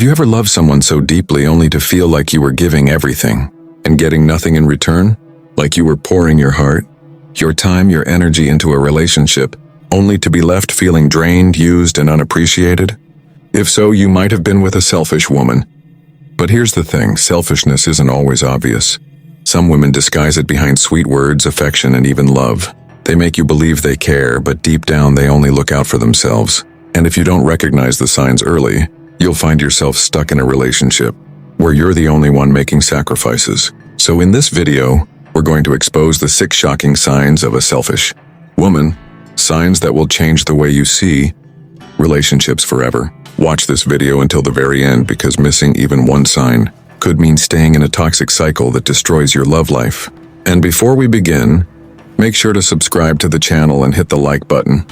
you ever loved someone so deeply only to feel like you were giving everything and getting nothing in return? Like you were pouring your heart, your time, your energy into a relationship, only to be left feeling drained, used, and unappreciated? If so, you might have been with a selfish woman. But here's the thing, selfishness isn't always obvious. Some women disguise it behind sweet words, affection, and even love. They make you believe they care, but deep down they only look out for themselves. And if you don't recognize the signs early, you'll find yourself stuck in a relationship where you're the only one making sacrifices. So in this video, we're going to expose the 6 shocking signs of a selfish woman, signs that will change the way you see relationships forever. Watch this video until the very end, because missing even one sign could mean staying in a toxic cycle that destroys your love life. And before we begin, make sure to subscribe to the channel and hit the like button,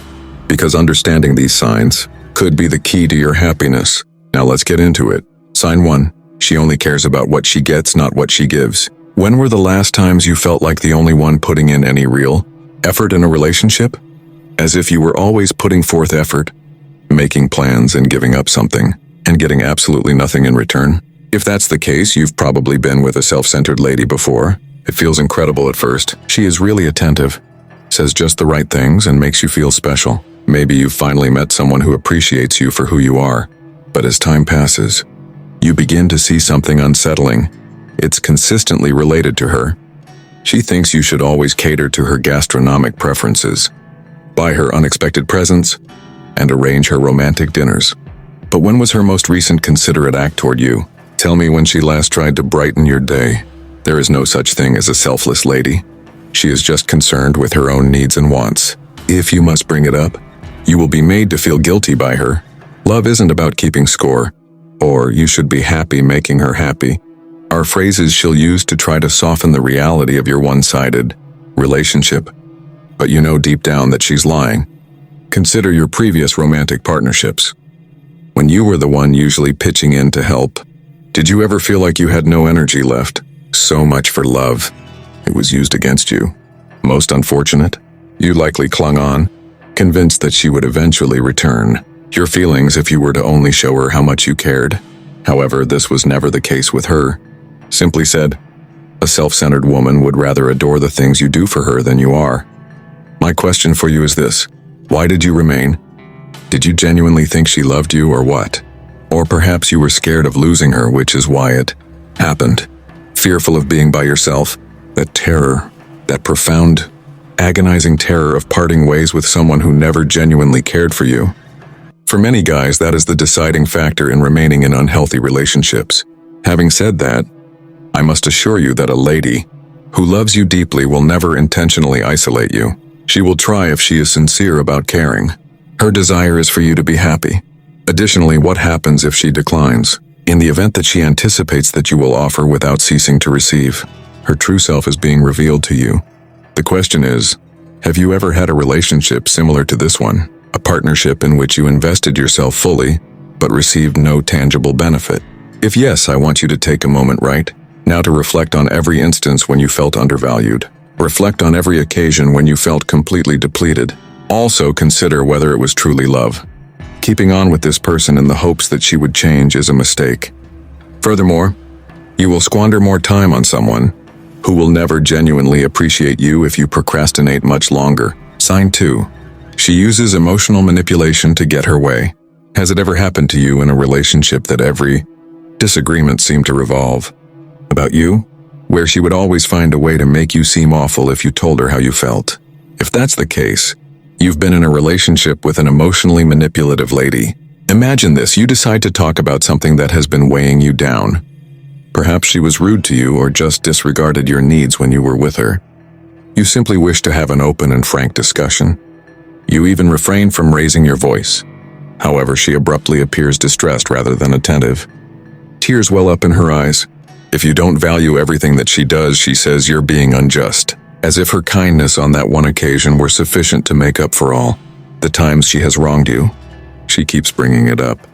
because understanding these signs could be the key to your happiness. Now let's get into it. Sign 1. She only cares about what she gets, not what she gives. When were the last times you felt like the only one putting in any real effort in a relationship? As if you were always putting forth effort, making plans and giving up something, and getting absolutely nothing in return? If that's the case, you've probably been with a self-centered lady before. It feels incredible at first. She is really attentive, says just the right things, and makes you feel special. Maybe you've finally met someone who appreciates you for who you are. But as time passes, you begin to see something unsettling. It's consistently related to her. She thinks you should always cater to her gastronomic preferences, buy her unexpected presents, and arrange her romantic dinners. But when was her most recent considerate act toward you? Tell me when she last tried to brighten your day. There is no such thing as a selfless lady. She is just concerned with her own needs and wants. If you must bring it up, you will be made to feel guilty by her. Love isn't about keeping score, or you should be happy making her happy. Are phrases she'll use to try to soften the reality of your one-sided relationship. But you know deep down that she's lying. Consider your previous romantic partnerships. When you were the one usually pitching in to help, did you ever feel like you had no energy left? So much for love. It was used against you. Most unfortunate, you likely clung on, convinced that she would eventually return your feelings if you were to only show her how much you cared. However, this was never the case with her. Simply said, a self-centered woman would rather adore the things you do for her than you are. My question for you is this: why did you remain? Did you genuinely think she loved you, or what? Or perhaps you were scared of losing her, which is why it happened. Fearful of being by yourself, that terror, that profound, agonizing terror of parting ways with someone who never genuinely cared for you. For many guys, that is the deciding factor in remaining in unhealthy relationships. Having said that, I must assure you that a lady who loves you deeply will never intentionally isolate you. She will try if she is sincere about caring. Her desire is for you to be happy. Additionally, what happens if she declines? In the event that she anticipates that you will offer without ceasing to receive, her true self is being revealed to you. The question is, have you ever had a relationship similar to this one? A partnership in which you invested yourself fully, but received no tangible benefit? If yes, I want you to take a moment right now to reflect on every instance when you felt undervalued. Reflect on every occasion when you felt completely depleted. Also consider whether it was truly love. Keeping on with this person in the hopes that she would change is a mistake. Furthermore, you will squander more time on someone who will never genuinely appreciate you if you procrastinate much longer. Sign 2. She uses emotional manipulation to get her way. Has it ever happened to you in a relationship that every disagreement seemed to revolve about you, where she would always find a way to make you seem awful if you told her how you felt? If that's the case, you've been in a relationship with an emotionally manipulative lady. Imagine this: you decide to talk about something that has been weighing you down. Perhaps she was rude to you or just disregarded your needs when you were with her. You simply wish to have an open and frank discussion. You even refrain from raising your voice. However, she abruptly appears distressed rather than attentive. Tears well up in her eyes. If you don't value everything that she does, she says you're being unjust, as if her kindness on that one occasion were sufficient to make up for all the times she has wronged you. She keeps bringing it up.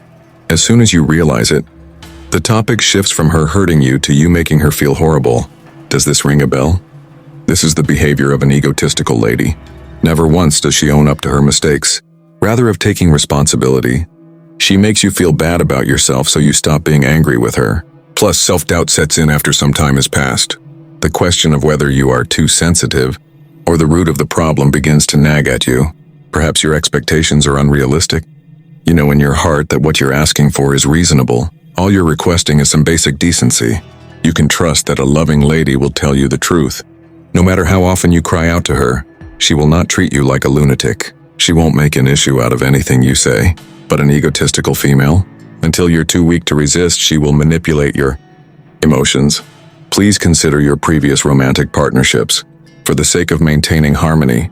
As soon as you realize it, the topic shifts from her hurting you to you making her feel horrible. Does this ring a bell? This is the behavior of an egotistical lady. Never once does she own up to her mistakes. Rather of taking responsibility, She makes you feel bad about yourself, so you stop being angry with her. Plus, self-doubt sets in after some time has passed. The question of whether you are too sensitive or the root of the problem begins to nag at you. Perhaps your expectations are unrealistic. You know in your heart that what you're asking for is reasonable. All you're requesting is some basic decency. You can trust that a loving lady will tell you the truth. No matter how often you cry out to her, she will not treat you like a lunatic. She won't make an issue out of anything you say. But an egotistical female? Until you're too weak to resist, she will manipulate your emotions. Please consider your previous romantic partnerships. For the sake of maintaining harmony,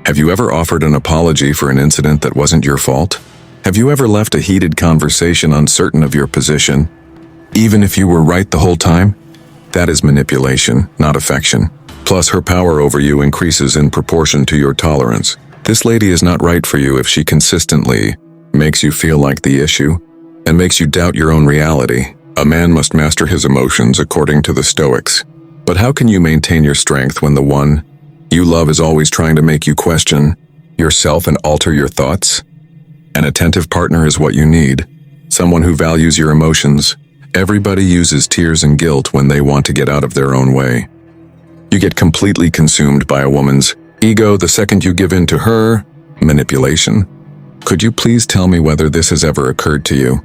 have you ever offered an apology for an incident that wasn't your fault? Have you ever left a heated conversation uncertain of your position, even if you were right the whole time? That is manipulation, not affection. Plus, her power over you increases in proportion to your tolerance. This lady is not right for you if she consistently makes you feel like the issue and makes you doubt your own reality. A man must master his emotions according to the Stoics. But how can you maintain your strength when the one you love is always trying to make you question yourself and alter your thoughts? An attentive partner is what you need. Someone who values your emotions. Everybody uses tears and guilt when they want to get out of their own way. You get completely consumed by a woman's ego the second you give in to her manipulation. Could you please tell me whether this has ever occurred to you?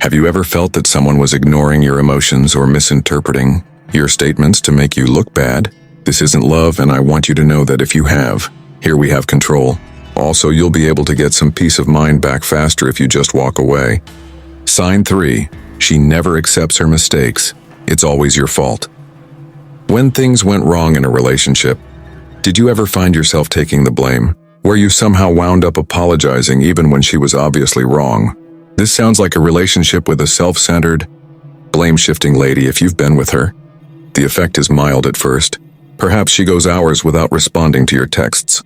Have you ever felt that someone was ignoring your emotions or misinterpreting your statements to make you look bad? This isn't love, and I want you to know that if you have, here we have control. Also, you'll be able to get some peace of mind back faster if you just walk away. Sign 3. She never accepts her mistakes. It's always your fault. When things went wrong in a relationship, did you ever find yourself taking the blame? Where you somehow wound up apologizing even when she was obviously wrong? This sounds like a relationship with a self-centered, blame-shifting lady if you've been with her. The effect is mild at first. Perhaps she goes hours without responding to your texts.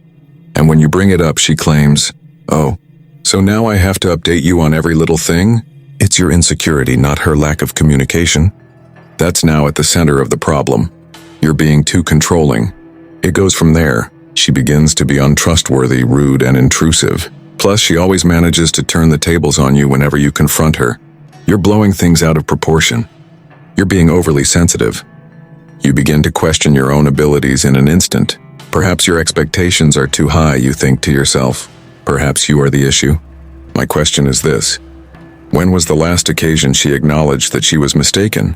And when you bring it up, she claims, "Oh, so now I have to update you on every little thing?" It's your insecurity, not her lack of communication. That's now at the center of the problem. You're being too controlling. It goes from there. She begins to be untrustworthy, rude, and intrusive. Plus, she always manages to turn the tables on you whenever you confront her. You're blowing things out of proportion. You're being overly sensitive. You begin to question your own abilities in an instant. Perhaps your expectations are too high, you think to yourself. Perhaps you are the issue. My question is this: when was the last occasion she acknowledged that she was mistaken?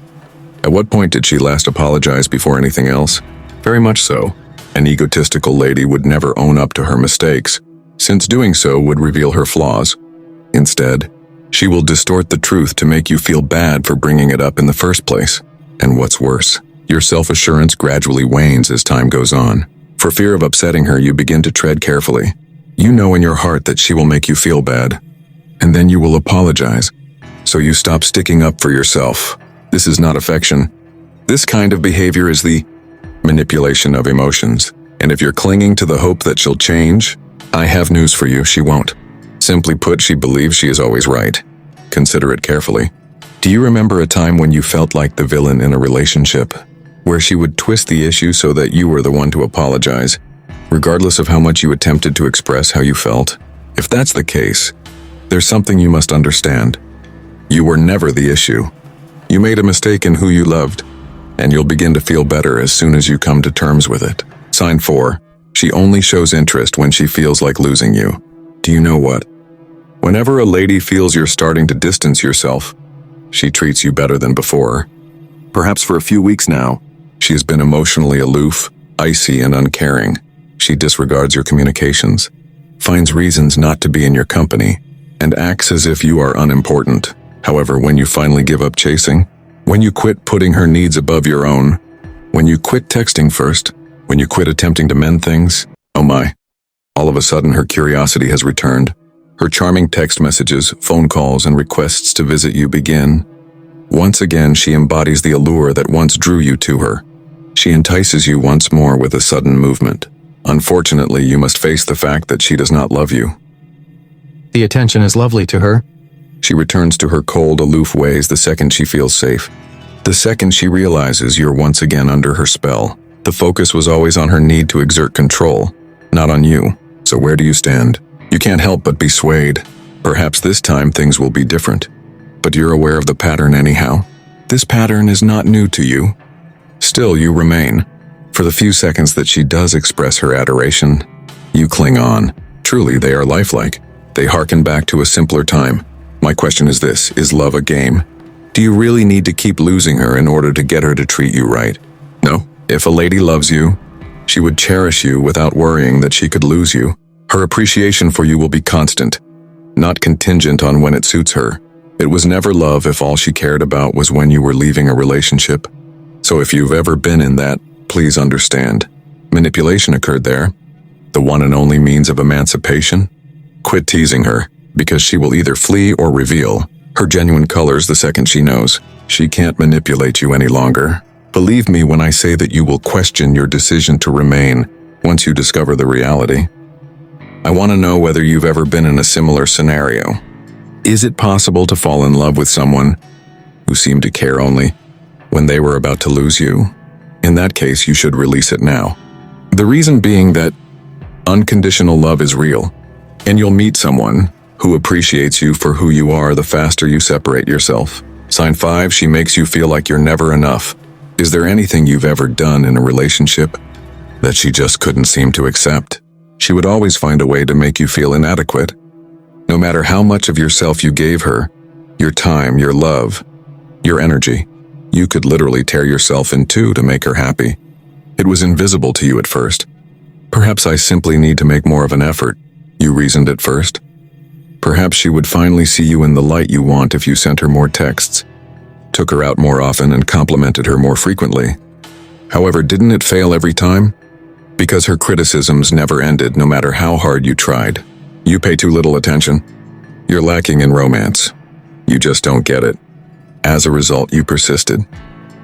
At what point did she last apologize before anything else? Very much so. An egotistical lady would never own up to her mistakes, since doing so would reveal her flaws. Instead, she will distort the truth to make you feel bad for bringing it up in the first place. And what's worse, your self-assurance gradually wanes as time goes on. For fear of upsetting her, you begin to tread carefully. You know in your heart that she will make you feel bad, and then you will apologize. So you stop sticking up for yourself. This is not affection. This kind of behavior is the manipulation of emotions. And if you're clinging to the hope that she'll change, I have news for you, she won't. Simply put, she believes she is always right. Consider it carefully. Do you remember a time when you felt like the villain in a relationship, where she would twist the issue so that you were the one to apologize, regardless of how much you attempted to express how you felt? If that's the case, there's something you must understand. You were never the issue. You made a mistake in who you loved, and you'll begin to feel better as soon as you come to terms with it. Sign 4. She only shows interest when she feels like losing you. Do you know what? Whenever a lady feels you're starting to distance yourself, she treats you better than before. Perhaps for a few weeks now, she has been emotionally aloof, icy, and uncaring. She disregards your communications, finds reasons not to be in your company, and acts as if you are unimportant. However, when you finally give up chasing, when you quit putting her needs above your own, when you quit texting first, when you quit attempting to mend things, oh my, all of a sudden her curiosity has returned. Her charming text messages, phone calls, and requests to visit you begin. Once again, she embodies the allure that once drew you to her. She entices you once more with a sudden movement. Unfortunately, you must face the fact that she does not love you. The attention is lovely to her. She returns to her cold, aloof ways the second she feels safe. The second she realizes you're once again under her spell. The focus was always on her need to exert control, not on you. So where do you stand? You can't help but be swayed. Perhaps this time things will be different. But you're aware of the pattern anyhow. This pattern is not new to you. Still, you remain. For the few seconds that she does express her adoration, you cling on. Truly, they are lifelike. They hearken back to a simpler time. My question is this: is love a game? Do you really need to keep losing her in order to get her to treat you right? No. If a lady loves you, she would cherish you without worrying that she could lose you. Her appreciation for you will be constant, not contingent on when it suits her. It was never love if all she cared about was when you were leaving a relationship. So if you've ever been in that, please understand. Manipulation occurred there. The one and only means of emancipation. Quit teasing her, because she will either flee or reveal her genuine colors the second she knows. She can't manipulate you any longer. Believe me when I say that you will question your decision to remain once you discover the reality. I want to know whether you've ever been in a similar scenario. Is it possible to fall in love with someone who seemed to care only when they were about to lose you? In that case, you should release it now. The reason being that unconditional love is real, and you'll meet someone who appreciates you for who you are the faster you separate yourself. Sign 5, she makes you feel like you're never enough. Is there anything you've ever done in a relationship that she just couldn't seem to accept? She would always find a way to make you feel inadequate. No matter how much of yourself you gave her, your time, your love, your energy, you could literally tear yourself in two to make her happy. It was invisible to you at first. Perhaps I simply need to make more of an effort, you reasoned at first. Perhaps she would finally see you in the light you want if you sent her more texts, took her out more often, and complimented her more frequently. However, didn't it fail every time? Because her criticisms never ended, no matter how hard you tried. You pay too little attention. You're lacking in romance. You just don't get it. As a result, you persisted.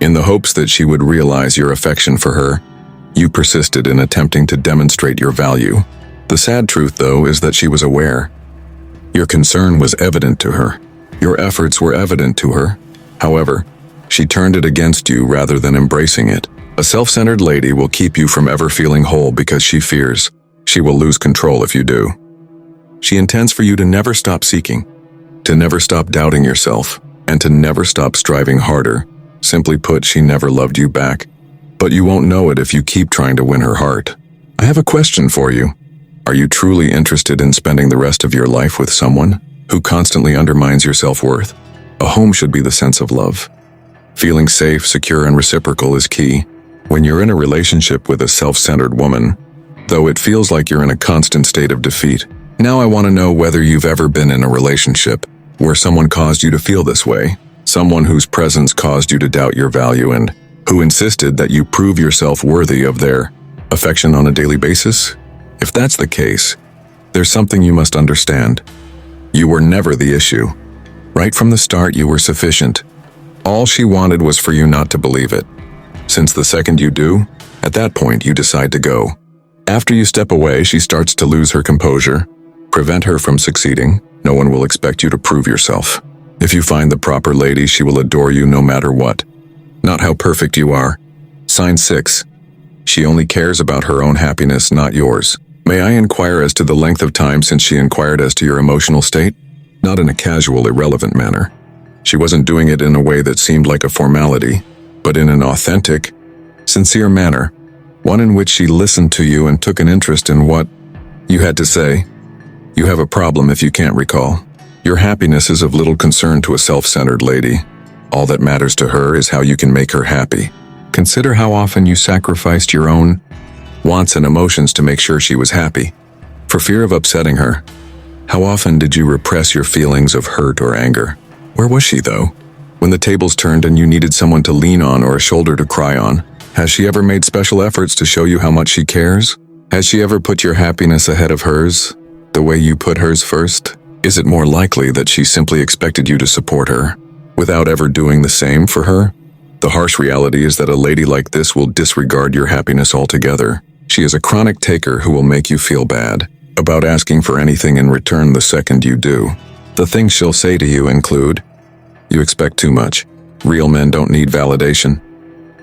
In the hopes that she would realize your affection for her, you persisted in attempting to demonstrate your value. The sad truth, though, is that she was aware. Your concern was evident to her. Your efforts were evident to her. However, she turned it against you rather than embracing it. A self-centered lady will keep you from ever feeling whole because she fears she will lose control if you do. She intends for you to never stop seeking, to never stop doubting yourself, and to never stop striving harder. Simply put, she never loved you back. But you won't know it if you keep trying to win her heart. I have a question for you. Are you truly interested in spending the rest of your life with someone who constantly undermines your self-worth? A home should be the sense of love. Feeling safe, secure, and reciprocal is key. When you're in a relationship with a self-centered woman, though it feels like you're in a constant state of defeat. Now I want to know whether you've ever been in a relationship where someone caused you to feel this way, someone whose presence caused you to doubt your value and who insisted that you prove yourself worthy of their affection on a daily basis? If that's the case, there's something you must understand. You were never the issue. Right from the start, you were sufficient. All she wanted was for you not to believe it. Since the second you do, at that point you decide to go. After you step away, she starts to lose her composure. Prevent her from succeeding. No one will expect you to prove yourself. If you find the proper lady, she will adore you no matter what. Not how perfect you are. Sign 6. She only cares about her own happiness, not yours. May I inquire as to the length of time since she inquired as to your emotional state? Not in a casual, irrelevant manner. She wasn't doing it in a way that seemed like a formality, but in an authentic, sincere manner, one in which she listened to you and took an interest in what you had to say. You have a problem if you can't recall. Your happiness is of little concern to a self-centered lady. All that matters to her is how you can make her happy. Consider how often you sacrificed your own wants and emotions to make sure she was happy, for fear of upsetting her. How often did you repress your feelings of hurt or anger? Where was she, though? When the tables turned and you needed someone to lean on or a shoulder to cry on, has she ever made special efforts to show you how much she cares? Has she ever put your happiness ahead of hers, the way you put hers first? Is it more likely that she simply expected you to support her, without ever doing the same for her? The harsh reality is that a lady like this will disregard your happiness altogether. She is a chronic taker who will make you feel bad about asking for anything in return the second you do. The things she'll say to you include, you expect too much, real men don't need validation,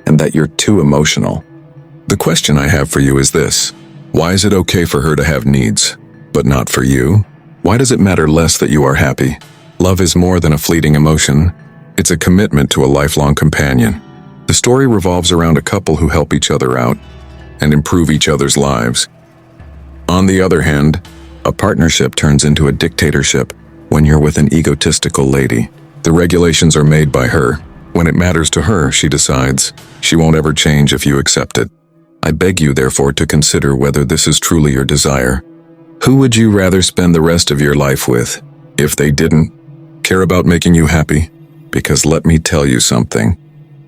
and that you're too emotional. The question I have for you is this: why is it okay for her to have needs, but not for you? Why does it matter less that you are happy? Love is more than a fleeting emotion. It's a commitment to a lifelong companion. The story revolves around a couple who help each other out and improve each other's lives. On the other hand, a partnership turns into a dictatorship when you're with an egotistical lady. The regulations are made by her. When it matters to her, she decides. She won't ever change if you accept it. I beg you, therefore, to consider whether this is truly your desire. Who would you rather spend the rest of your life with, if they didn't care about making you happy? Because let me tell you something.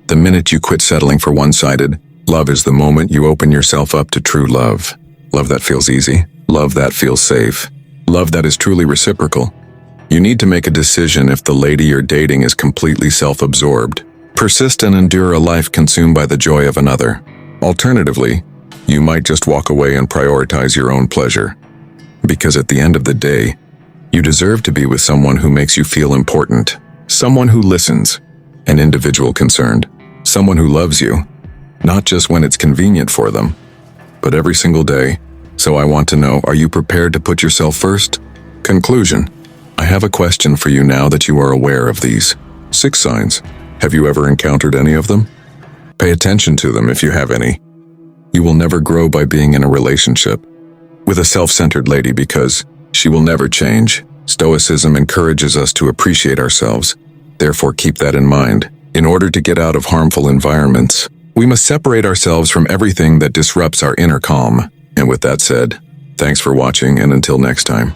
The minute you quit settling for one-sided, love is the moment you open yourself up to true love. Love that feels easy. Love that feels safe. Love that is truly reciprocal. You need to make a decision if the lady you're dating is completely self-absorbed. Persist and endure a life consumed by the joy of another. Alternatively, you might just walk away and prioritize your own pleasure. Because at the end of the day, you deserve to be with someone who makes you feel important, someone who listens, an individual concerned, someone who loves you, not just when it's convenient for them, but every single day. So I want to know, are you prepared to put yourself first? Conclusion. I have a question for you now that you are aware of these 6 signs. Have you ever encountered any of them? Pay attention to them if you have any. You will never grow by being in a relationship with a self-centered lady because she will never change. Stoicism encourages us to appreciate ourselves. Therefore, keep that in mind. In order to get out of harmful environments, we must separate ourselves from everything that disrupts our inner calm. And with that said, thanks for watching, and until next time.